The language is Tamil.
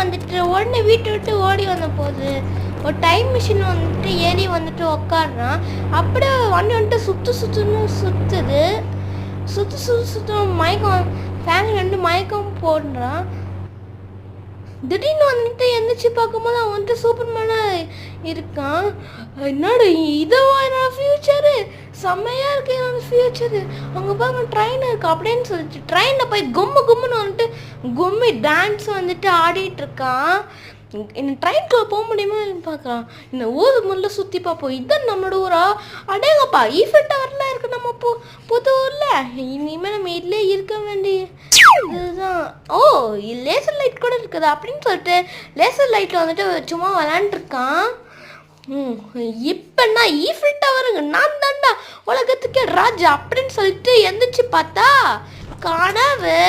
வந்துட்டு உடனே வீட்டை விட்டு ஓடி வந்த போது ஒரு டைம் மிஷின் வந்துட்டு ஏறி வந்துட்டு உக்காடுறான். அப்படியே வண்டி வந்துட்டு சுற்றுது. சுற்றும் மயக்கம் ஃபேன் ரெண்டு மயக்கம் போடுறான். திடீர்னு வந்துட்டு எந்திரிச்சு பார்க்கும்போது அவன் வந்துட்டு சூப்பர்மேனாக இருக்கான். என்னோட இதுவா என்னோட ஃப்யூச்சரு, செம்மையாக இருக்கு என்னோட ஃப்யூச்சரு, அங்கே பார்க்க ட்ரெயின் இருக்கு அப்படின்னு சொல்லிட்டு ட்ரெயினில் போய் கும்முன்னு வந்துட்டு கும்மி டான்ஸ் வந்துட்டு ஆடிட்டு இருக்கான். இந்த ட்ரெயின்குள்ளே போக முடியுமான்னு பார்க்குறான். இந்த ஊர் முள்ள சுற்றி பார்ப்போம். இதுதான் நம்மளோட ஊரா? அடேங்கப்பா, ஈஃபில் டவர்லாம் இருக்குது நம்ம புது ஊரில். இனிமேல் நம்ம இதுலேயே இருக்க வேண்டிய இதுதான். ஓ, லேசர் லைட் கூட இருக்குது அப்படின்னு சொல்லிட்டு லேசர் லைட்டில் வந்துட்டு சும்மா விளாண்டுருக்கான். இப்போ நான் ஈஃபில் டவருங்க, நான் தாண்டா உலகத்துக்கே ராஜா அப்படின்னு சொல்லிட்டு எந்திரிச்சு பார்த்தா கனவு.